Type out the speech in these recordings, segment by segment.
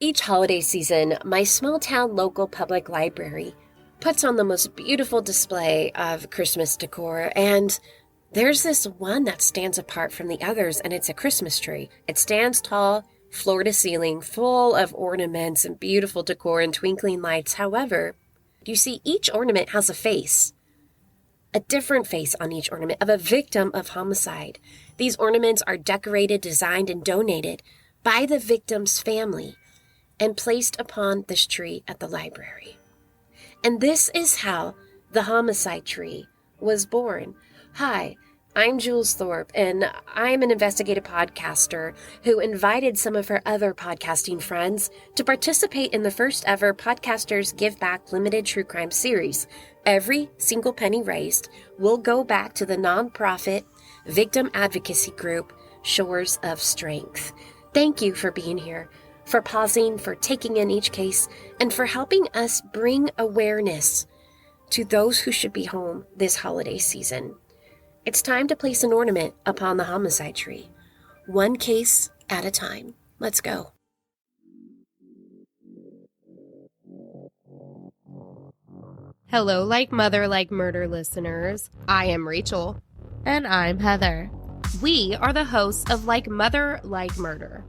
Each holiday season, my small town local public library puts on the most beautiful display of Christmas decor, and there's this one that stands apart from the others, and it's a Christmas tree. It stands tall, floor to ceiling, full of ornaments and beautiful decor and twinkling lights. However, you see, each ornament has a different face on each ornament of a victim of homicide. These ornaments are decorated, designed, and donated by the victim's family and placed upon this tree at the library. And this is how the homicide tree was born. Hi, I'm Jules Thorpe, and I'm an investigative podcaster who invited some of her other podcasting friends to participate in the first ever Podcasters Give Back Limited True Crime series. Every single penny raised will go back to the nonprofit victim advocacy group Shores of Strength. Thank you for being here, for pausing, for taking in each case, and for helping us bring awareness to those who should be home this holiday season. It's time to place an ornament upon the homicide tree, one case at a time. Let's go. Hello, Like Mother, Like Murder listeners. I am Rachel. And I'm Heather. We are the hosts of Like Mother, Like Murder.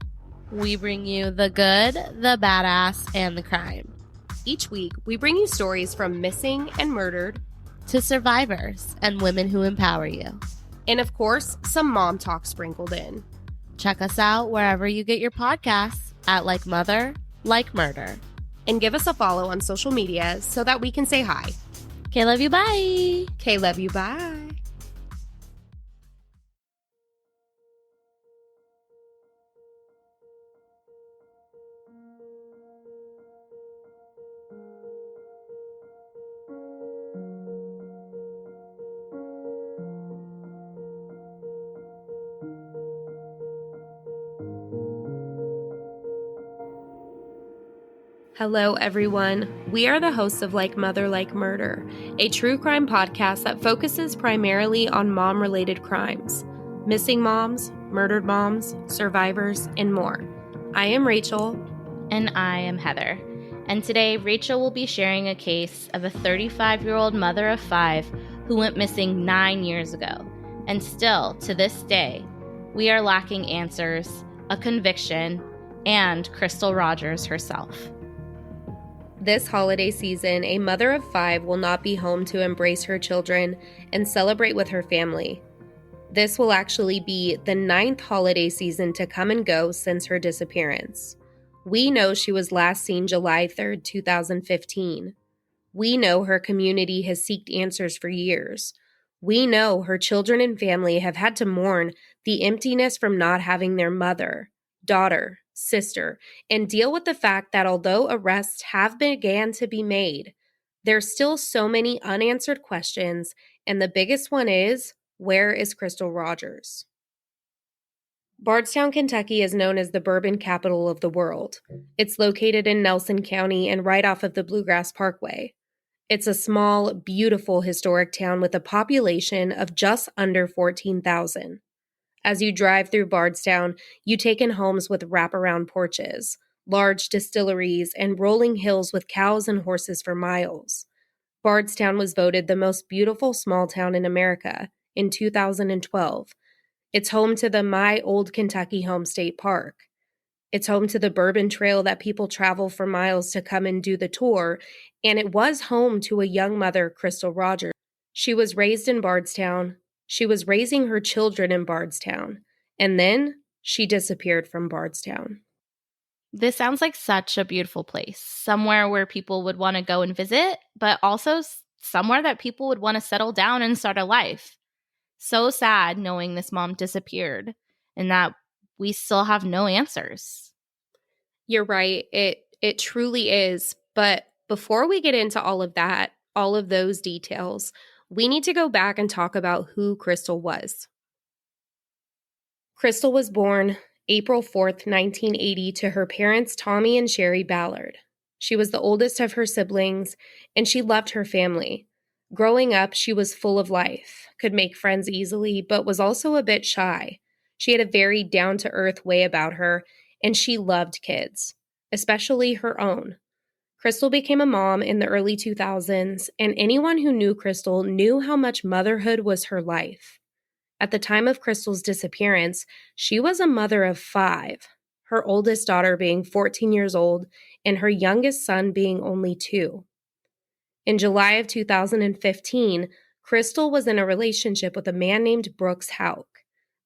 We bring you the good, the badass, and the crime. Each week, we bring you stories from missing and murdered to survivors and women who empower you. And of course, some mom talk sprinkled in. Check us out wherever you get your podcasts at Like Mother, Like Murder. And give us a follow on social media so that we can say hi. Okay, love you, bye. Okay, love you, bye. Hello, everyone. We are the hosts of Like Mother, Like Murder, a true crime podcast that focuses primarily on mom-related crimes, missing moms, murdered moms, survivors, and more. I am Rachel. And I am Heather. And today, Rachel will be sharing a case of a 35-year-old mother of 5 who went missing 9 years ago. And still, to this day, we are lacking answers, a conviction, and Crystal Rogers herself. This holiday season, a mother of 5 will not be home to embrace her children and celebrate with her family. This will actually be the 9th holiday season to come and go since her disappearance. We know she was last seen July 3rd, 2015. We know her community has sought answers for years. We know her children and family have had to mourn the emptiness from not having their mother, daughter, sister, and deal with the fact that although arrests have began to be made, there's still so many unanswered questions, and the biggest one is, where is Crystal Rogers? Bardstown, Kentucky is known as the bourbon capital of the world. It's located in Nelson County and right off of the Bluegrass Parkway. It's a small, beautiful historic town with a population of just under 14,000. As you drive through Bardstown, you take in homes with wraparound porches, large distilleries, and rolling hills with cows and horses for miles. Bardstown was voted the most beautiful small town in America in 2012. It's home to the My Old Kentucky Home State Park. It's home to the Bourbon Trail that people travel for miles to come and do the tour, and it was home to a young mother, Crystal Rogers. She was raised in Bardstown. She was raising her children in Bardstown, and then she disappeared from Bardstown. This sounds like such a beautiful place, somewhere where people would want to go and visit, but also somewhere that people would want to settle down and start a life. So sad knowing this mom disappeared and that we still have no answers. You're right. It truly is. But before we get into all of that, all of those details, we need to go back and talk about who Crystal was. Crystal was born April 4th, 1980, to her parents, Tommy and Sherry Ballard. She was the oldest of her siblings, and she loved her family. Growing up, she was full of life, could make friends easily, but was also a bit shy. She had a very down-to-earth way about her, and she loved kids. especially her own. Crystal became a mom in the early 2000s, and anyone who knew Crystal knew how much motherhood was her life. At the time of Crystal's disappearance, she was a mother of 5, her oldest daughter being 14 years old and her youngest son being only 2. In July of 2015, Crystal was in a relationship with a man named Brooks Hauk.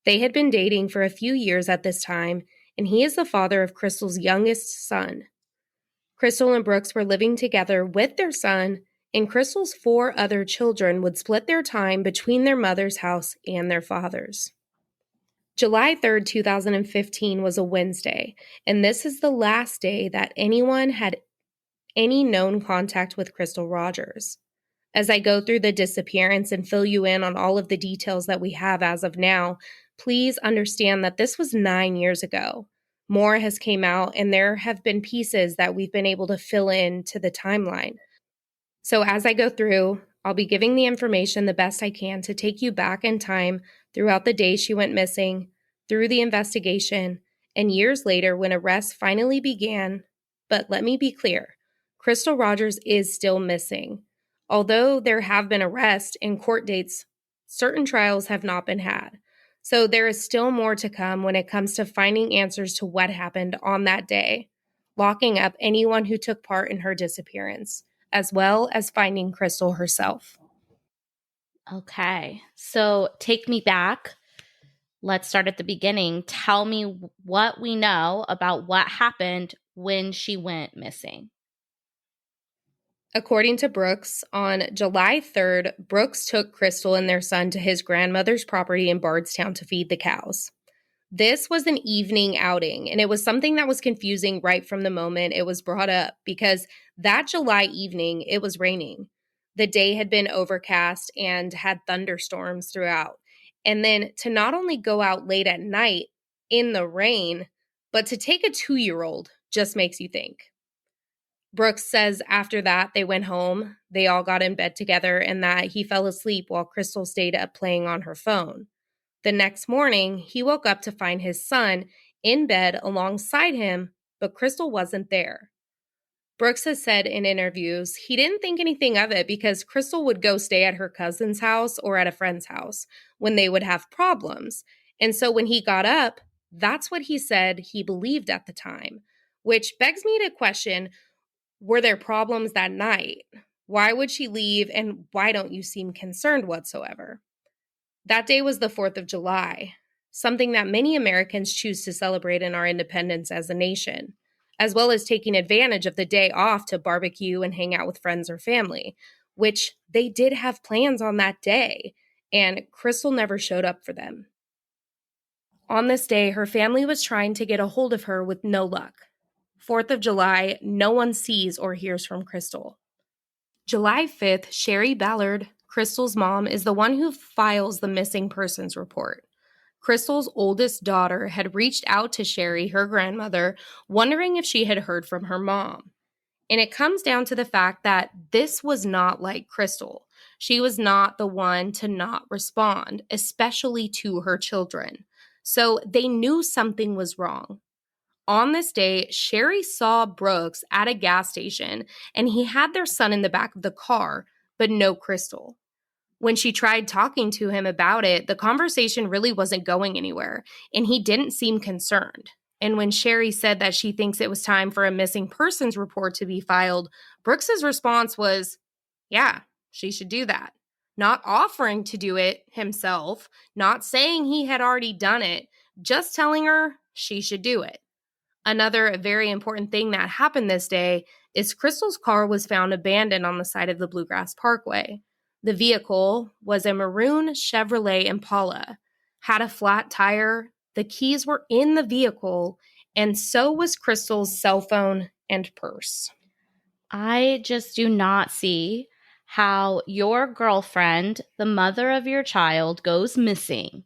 They had been dating for a few years at this time, and he is the father of Crystal's youngest son. Crystal and Brooks were living together with their son, and Crystal's 4 other children would split their time between their mother's house and their father's. July 3rd, 2015 was a Wednesday, and this is the last day that anyone had any known contact with Crystal Rogers. As I go through the disappearance and fill you in on all of the details that we have as of now, please understand that this was 9 years ago. More has came out, and there have been pieces that we've been able to fill in to the timeline. So as I go through, I'll be giving the information the best I can to take you back in time throughout the day she went missing, through the investigation, and years later when arrests finally began. But let me be clear, Crystal Rogers is still missing. Although there have been arrests and court dates, certain trials have not been had. So there is still more to come when it comes to finding answers to what happened on that day, locking up anyone who took part in her disappearance, as well as finding Crystal herself. Okay, so take me back. Let's start at the beginning. Tell me what we know about what happened when she went missing. According to Brooks, on July 3rd, Brooks took Crystal and their son to his grandmother's property in Bardstown to feed the cows. This was an evening outing, and it was something that was confusing right from the moment it was brought up because that July evening, it was raining. The day had been overcast and had thunderstorms throughout. And then to not only go out late at night in the rain, but to take a 2-year-old just makes you think. Brooks says after that they went home, they all got in bed together, and that he fell asleep while Crystal stayed up playing on her phone. The next morning, he woke up to find his son in bed alongside him, but Crystal wasn't there. Brooks has said in interviews he didn't think anything of it because Crystal would go stay at her cousin's house or at a friend's house when they would have problems. And so when he got up, that's what he said he believed at the time, which begs me to question, were there problems that night? Why would she leave, and why don't you seem concerned whatsoever? That day was the 4th of July, something that many Americans choose to celebrate in our independence as a nation, as well as taking advantage of the day off to barbecue and hang out with friends or family, which they did have plans on that day, and Crystal never showed up for them. On this day, her family was trying to get a hold of her with no luck. 4th of July, no one sees or hears from Crystal. July 5th, Sherry Ballard, Crystal's mom, is the one who files the missing persons report. Crystal's oldest daughter had reached out to Sherry, her grandmother, wondering if she had heard from her mom. And it comes down to the fact that this was not like Crystal. She was not the one to not respond, especially to her children. So they knew something was wrong. On this day, Sherry saw Brooks at a gas station, and he had their son in the back of the car, but no Crystal. When she tried talking to him about it, the conversation really wasn't going anywhere, and he didn't seem concerned. And when Sherry said that she thinks it was time for a missing persons report to be filed, Brooks's response was, yeah, she should do that. Not offering to do it himself, not saying he had already done it, just telling her she should do it. Another very important thing that happened this day is Crystal's car was found abandoned on the side of the Bluegrass Parkway. The vehicle was a maroon Chevrolet Impala, had a flat tire, the keys were in the vehicle, and so was Crystal's cell phone and purse. I just do not see how your girlfriend, the mother of your child, goes missing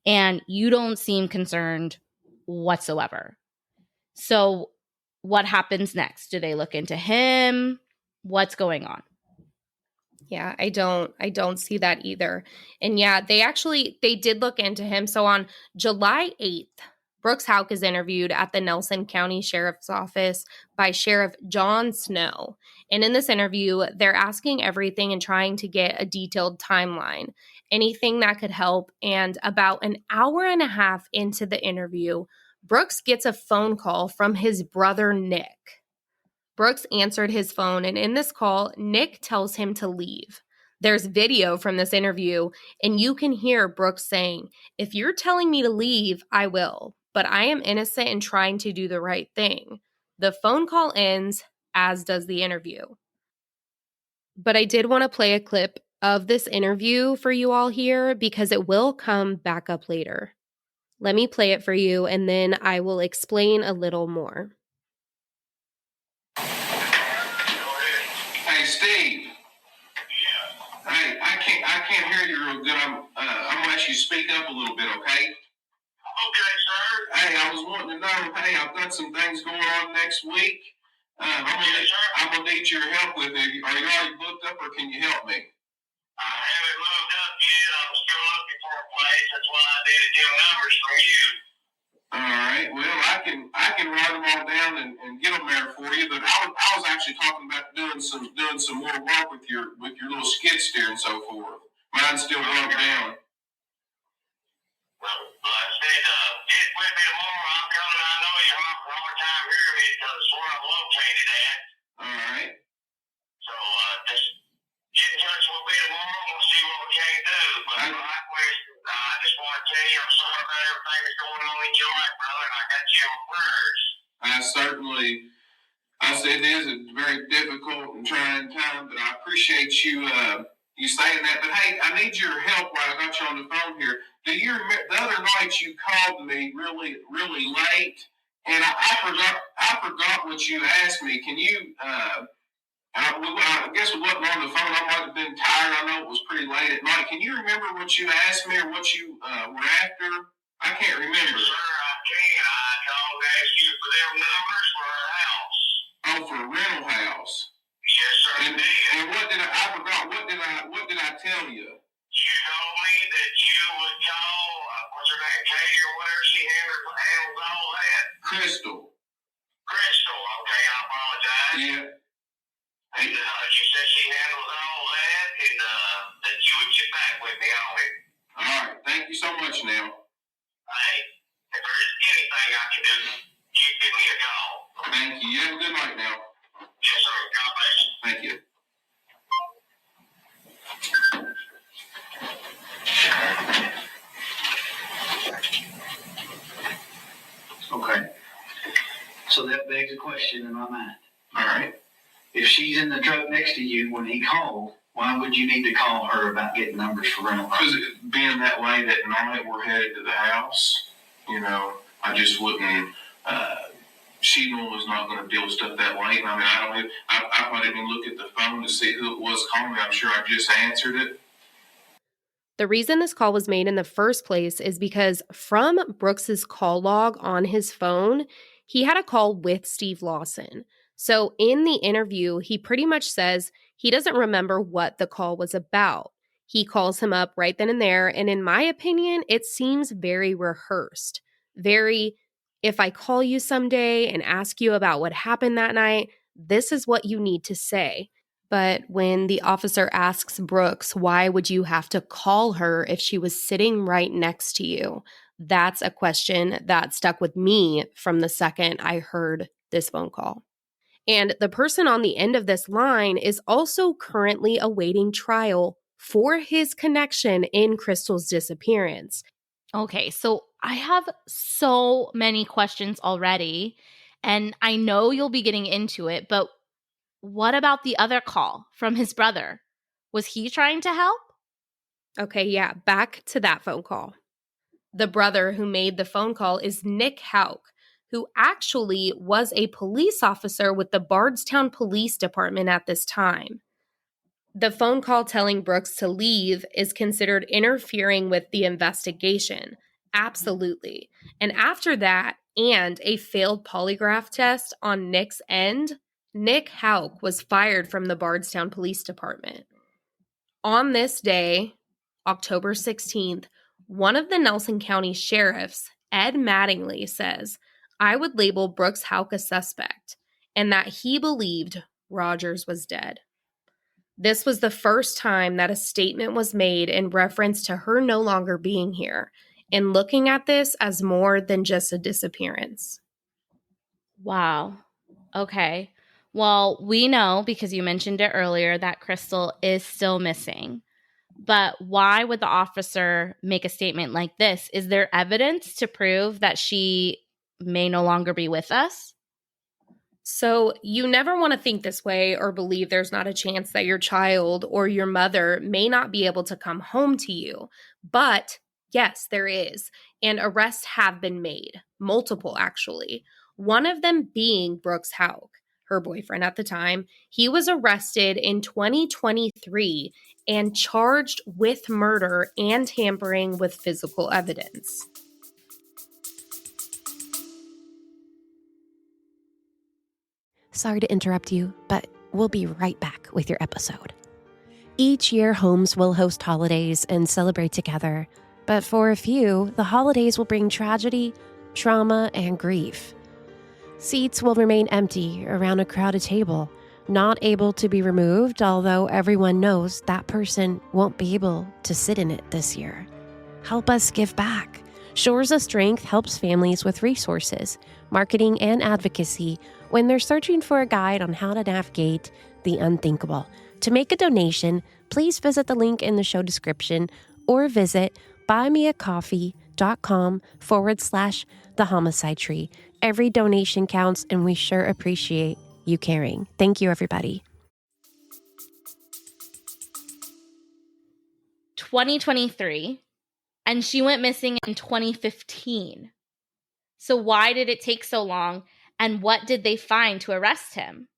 and you don't seem concerned whatsoever. So what happens next? Do they look into him? What's going on? Yeah, I don't see that either. And yeah, they did look into him. So on July 8th, Brooks Houck is interviewed at the Nelson County Sheriff's Office by Sheriff John Snow. And in this interview, they're asking everything and trying to get a detailed timeline, anything that could help. And about an hour and a half into the interview, Brooks gets a phone call from his brother, Nick. Brooks answered his phone, and in this call, Nick tells him to leave. There's video from this interview, and you can hear Brooks saying, "If you're telling me to leave, I will, but I am innocent and trying to do the right thing." The phone call ends, as does the interview. But I did want to play a clip of this interview for you all here because it will come back up later. Let me play it for you, and then I will explain a little more. Hey, Steve. Yeah. Hey, I can't hear you real good. I'm gonna let you speak up a little bit, okay? Okay, sir. Hey, I was wanting to know. Hey, I've got some things going on next week. I'm gonna need your help with it. Are you already booked up, or can you help me? I haven't moved up yet. I'm still looking for a place. That's why I needed them numbers from you. All right. Well, I can write them all down and get them there for you. But I was actually talking about doing some more work with your little skid steer and so forth. Mine's still broke down. Well, like I said, get with me tomorrow. I'm coming. I know you have a hard time hearing me because it's where I'm located at. All right. So just get in touch with me tomorrow. We'll see what we can do. But I just want to tell you I'm sorry about everything that's going on in your life, brother, and I got you in prayers. I said it is a very difficult and trying time, but I appreciate you saying that. But hey, I need your help while I got you on the phone here. Do you remember the other night you called me really, really late, and I forgot what you asked me. Can you? I guess we wasn't on the phone. I might have been tired. I know it was pretty late at night. Can you remember what you asked me or what you were after? I can't remember. Yes, sir, I can. I called to ask you for them numbers for a house. Oh, for a rental house. Yes, sir. And what did I forgot? What did I tell you? You told me that you would call. What's her name? Katie or whatever. She handles all that. Crystal. Okay, I apologize. Yeah. And she said she handles all that, and that you would get back with me on it. All right. Thank you so much, now. Hey, if there's anything I can do, you give me a call. Thank you. You have a good night now. Yes, sir. God bless you. Thank you. Okay. So that begs a question in my mind. All right. If she's in the truck next to you when he called, why would you need to call her about getting numbers for rental? Because being that late at night, we're headed to the house. I just wouldn't. She was not going to deal with stuff that late. I might even look at the phone to see who it was calling me. I'm sure I just answered it. The reason this call was made in the first place is because from Brooks's call log on his phone, he had a call with Steve Lawson. So in the interview, he pretty much says he doesn't remember what the call was about. He calls him up right then and there, and in my opinion, it seems very rehearsed. Very, if I call you someday and ask you about what happened that night, this is what you need to say. But when the officer asks Brooks, why would you have to call her if she was sitting right next to you? That's a question that stuck with me from the second I heard this phone call. And the person on the end of this line is also currently awaiting trial for his connection in Crystal's disappearance. Okay, so I have so many questions already, and I know you'll be getting into it, but what about the other call from his brother? Was he trying to help? Okay, yeah, back to that phone call. The brother who made the phone call is Nick Houck, who actually was a police officer with the Bardstown Police Department at this time. The phone call telling Brooks to leave is considered interfering with the investigation. Absolutely. And after that, and a failed polygraph test on Nick's end, Nick Houck was fired from the Bardstown Police Department. On this day, October 16th, one of the Nelson County sheriffs, Ed Mattingly says, I would label Brooks Houck a suspect and that he believed Rogers was dead. This was the first time that a statement was made in reference to her no longer being here and looking at this as more than just a disappearance. Wow. Okay. Well, we know, because you mentioned it earlier, that Crystal is still missing. But why would the officer make a statement like this? Is there evidence to prove that she may no longer be with us? So you never want to think this way or believe there's not a chance that your child or your mother may not be able to come home to you. But yes, there is. And arrests have been made, multiple actually. One of them being Brooks Houck, her boyfriend at the time. He was arrested in 2023 and charged with murder and tampering with physical evidence. Sorry to interrupt you, but we'll be right back with your episode. Each year, homes will host holidays and celebrate together, but for a few, the holidays will bring tragedy, trauma, and grief. Seats will remain empty around a crowded table, not able to be removed, although everyone knows that person won't be able to sit in it this year. Help us give back. Shores of Strength helps families with resources, marketing, and advocacy when they're searching for a guide on how to navigate the unthinkable. To make a donation, please visit the link in the show description or visit buymeacoffee.com/the homicide tree. Every donation counts, and we sure appreciate you caring. Thank you, everybody. 2023, and she went missing in 2015. So why did it take so long, and what did they find to arrest him?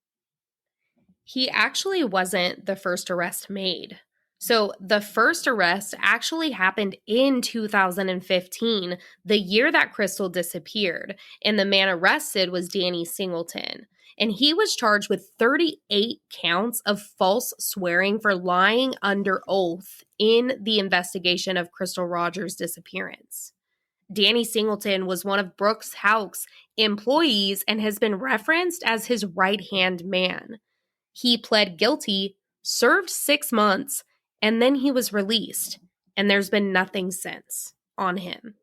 He actually wasn't the first arrest made. So the first arrest actually happened in 2015, the year that Crystal disappeared, and the man arrested was Danny Singleton. And he was charged with 38 counts of false swearing for lying under oath in the investigation of Crystal Rogers' disappearance. Danny Singleton was one of Brooks Houck's employees and has been referenced as his right-hand man. He pled guilty, served 6 months, and then he was released, and there's been nothing since on him.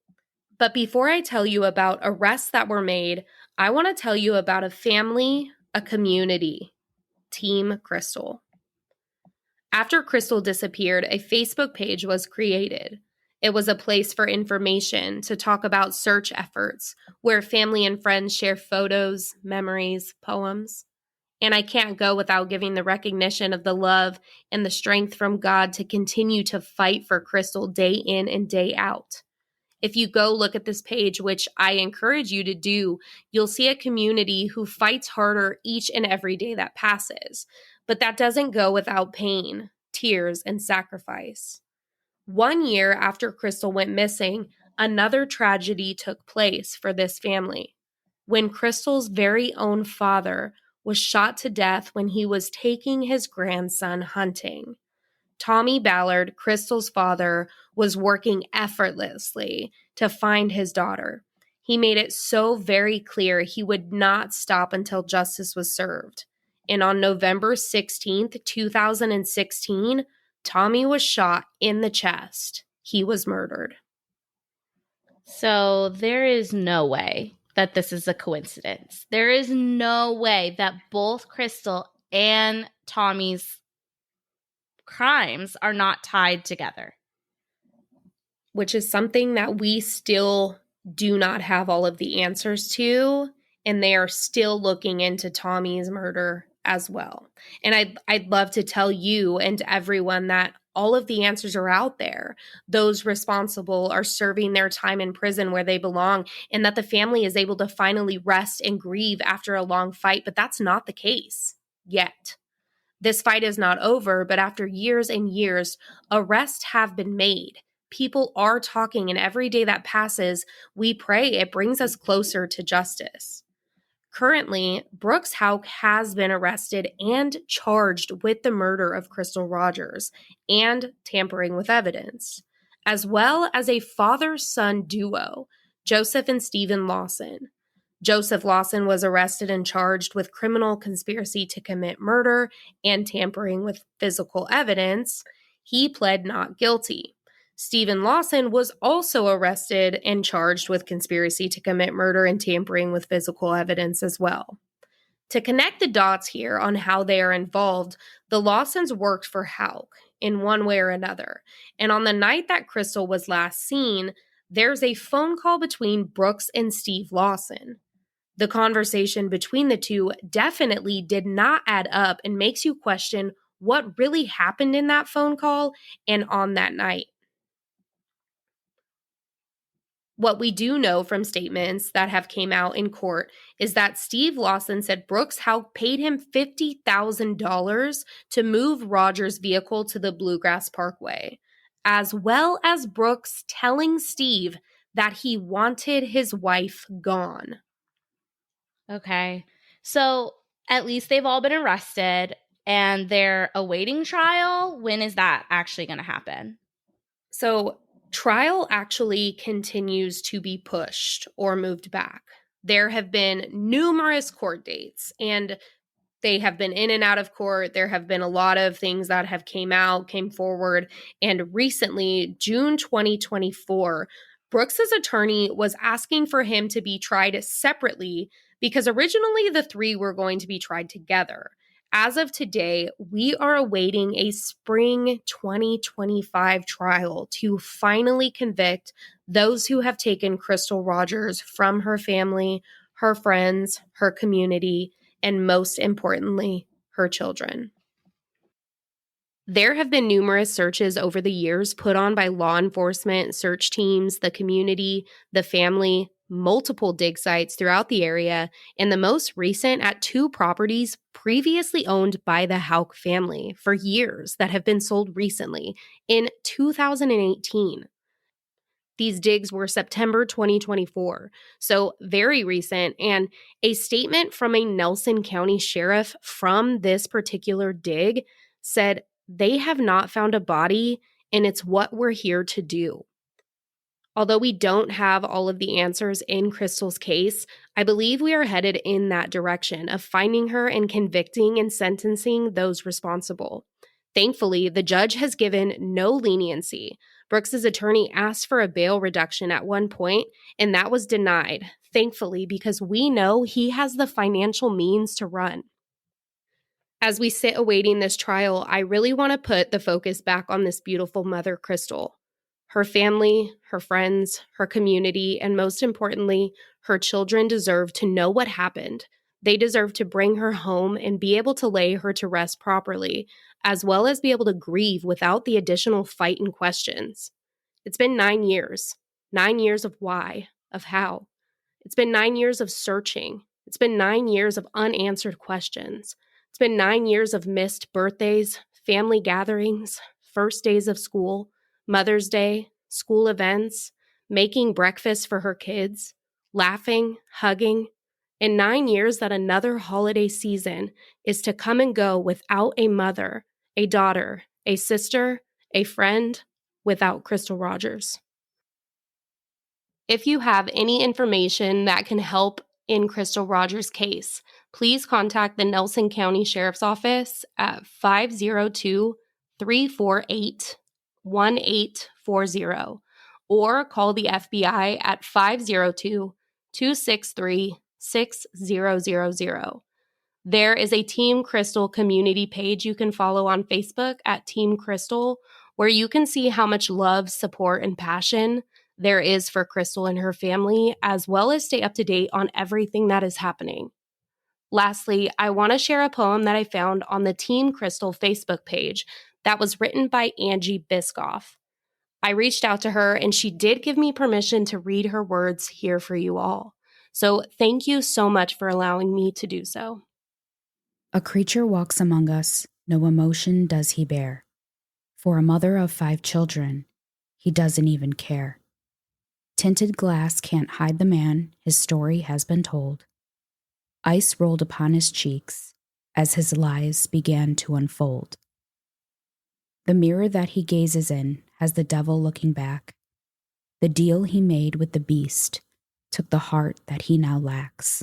But before I tell you about arrests that were made, I want to tell you about a family, a community, Team Crystal. After Crystal disappeared, a Facebook page was created. It was a place for information to talk about search efforts, where family and friends share photos, memories, poems. And I can't go without giving the recognition of the love and the strength from God to continue to fight for Crystal day in and day out. If you go look at this page, which I encourage you to do, you'll see a community who fights harder each and every day that passes. But that doesn't go without pain, tears, and sacrifice. 1 year after Crystal went missing, another tragedy took place for this family, when Crystal's very own father was shot to death when he was taking his grandson hunting. Tommy Ballard, Crystal's father, was working effortlessly to find his daughter. He made it so very clear he would not stop until justice was served. And on November 16th, 2016, Tommy was shot in the chest. He was murdered. So there is no way that this is a coincidence. There is no way that both Crystal and Tommy's crimes are not tied together. Which is something that we still do not have all of the answers to, and they are still looking into Tommy's murder as well. And I'd love to tell you and everyone that all of the answers are out there. Those responsible are serving their time in prison where they belong, and that the family is able to finally rest and grieve after a long fight. But that's not the case yet. This fight is not over, but after years and years, arrests have been made. People are talking, and every day that passes, we pray it brings us closer to justice. Currently, Brooks Houck has been arrested and charged with the murder of Crystal Rogers and tampering with evidence, as well as a father-son duo, Joseph and Stephen Lawson. Joseph Lawson was arrested and charged with criminal conspiracy to commit murder and tampering with physical evidence. He pled not guilty. Stephen Lawson was also arrested and charged with conspiracy to commit murder and tampering with physical evidence as well. To connect the dots here on how they are involved, the Lawsons worked for Houck in one way or another. And on the night that Crystal was last seen, there's a phone call between Brooks and Steve Lawson. The conversation between the two definitely did not add up and makes you question what really happened in that phone call and on that night. What we do know from statements that have came out in court is that Steve Lawson said Brooks Houck paid him $50,000 to move Roger's vehicle to the Bluegrass Parkway, as well as Brooks telling Steve that he wanted his wife gone. Okay. So at least they've all been arrested and they're awaiting trial. When is that actually going to happen? So trial actually continues to be pushed or moved back. There have been numerous court dates and they have been in and out of court. There have been a lot of things that have came forward. And recently, June 2024, Brooks's attorney was asking for him to be tried separately because originally the three were going to be tried together. As of today, we are awaiting a spring 2025 trial to finally convict those who have taken Crystal Rogers from her family, her friends, her community, and most importantly, her children. There have been numerous searches over the years put on by law enforcement, search teams, the community, the family, multiple dig sites throughout the area, and the most recent at 2 properties previously owned by the Houck family for years that have been sold recently in 2018. These digs were September 2024, so very recent, and a statement from a Nelson County sheriff from this particular dig said, "They have not found a body, and it's what we're here to do." Although we don't have all of the answers in Crystal's case, I believe we are headed in that direction of finding her and convicting and sentencing those responsible. Thankfully, the judge has given no leniency. Brooks's attorney asked for a bail reduction at one point, and that was denied, thankfully, because we know he has the financial means to run. As we sit awaiting this trial, I really want to put the focus back on this beautiful mother, Crystal. Her family, her friends, her community, and most importantly, her children deserve to know what happened. They deserve to bring her home and be able to lay her to rest properly, as well as be able to grieve without the additional fight and questions. It's been 9 years. 9 years of why, of how. It's been 9 years of searching. It's been 9 years of unanswered questions. It's been 9 years of missed birthdays, family gatherings, first days of school, Mother's Day, school events, making breakfast for her kids, laughing, hugging, and 9 years that another holiday season is to come and go without a mother, a daughter, a sister, a friend, without Crystal Rogers. If you have any information that can help in Crystal Rogers' case, please contact the Nelson County Sheriff's Office at 502-348-1840 or call the FBI at 502-263-6000. There is a Team Crystal community page you can follow on Facebook at Team Crystal, where you can see how much love, support, and passion there is for Crystal and her family, as well as stay up to date on everything that is happening. Lastly, I want to share a poem that I found on the Team Crystal Facebook page that was written by Angie Biscoff. I reached out to her and she did give me permission to read her words here for you all. So thank you so much for allowing me to do so. A creature walks among us, no emotion does he bear. For a mother of 5 children, he doesn't even care. Tinted glass can't hide the man, his story has been told. Ice rolled upon his cheeks as his lies began to unfold. The mirror that he gazes in has the devil looking back. The deal he made with the beast took the heart that he now lacks.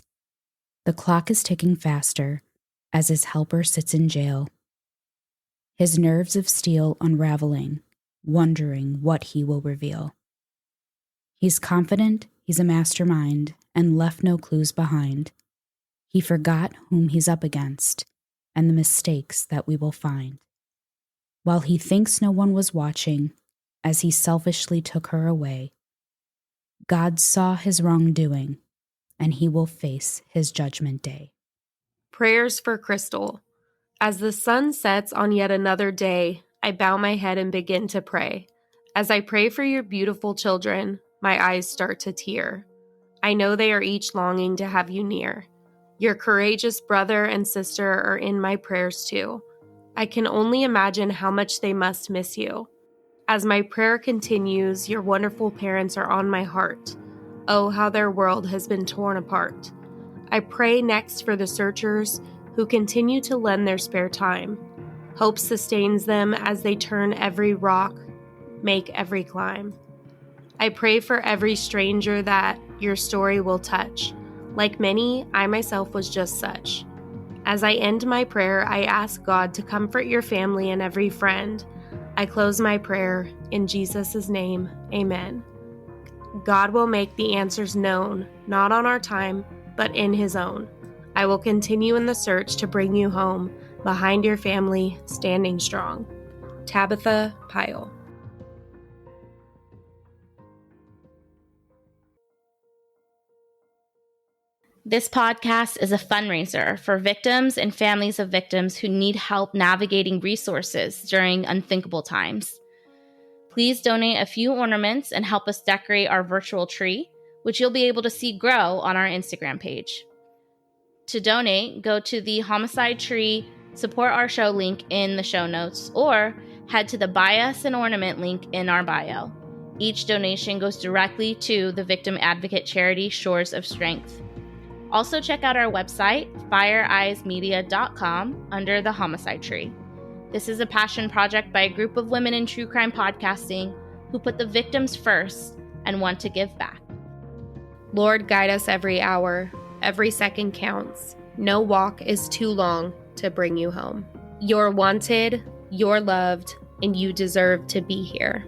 The clock is ticking faster as his helper sits in jail, his nerves of steel unraveling, wondering what he will reveal. He's confident he's a mastermind and left no clues behind. He forgot whom he's up against and the mistakes that we will find. While he thinks no one was watching, as he selfishly took her away, God saw his wrongdoing, and he will face his judgment day. Prayers for Crystal. As the sun sets on yet another day, I bow my head and begin to pray. As I pray for your beautiful children, my eyes start to tear. I know they are each longing to have you near. Your courageous brother and sister are in my prayers too. I can only imagine how much they must miss you. As my prayer continues, your wonderful parents are on my heart. Oh, how their world has been torn apart. I pray next for the searchers who continue to lend their spare time. Hope sustains them as they turn every rock, make every climb. I pray for every stranger that your story will touch. Like many, I myself was just such. As I end my prayer, I ask God to comfort your family and every friend. I close my prayer in Jesus' name, amen. God will make the answers known, not on our time, but in his own. I will continue in the search to bring you home, behind your family, standing strong. Tabitha Pyle. This podcast is a fundraiser for victims and families of victims who need help navigating resources during unthinkable times. Please donate a few ornaments and help us decorate our virtual tree, which you'll be able to see grow on our Instagram page. To donate, go to the Homicide Tree Support Our Show link in the show notes, or head to the Buy Us an Ornament link in our bio. Each donation goes directly to the victim advocate charity Shores of Strength. Also check out our website, fireeyesmedia.com, under the Homicide Tree. This is a passion project by a group of women in true crime podcasting who put the victims first and want to give back. Lord, guide us every hour. Every second counts. No walk is too long to bring you home. You're wanted, you're loved, and you deserve to be here.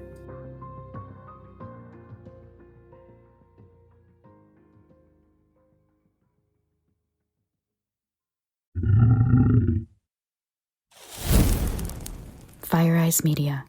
Fire Eyes Media.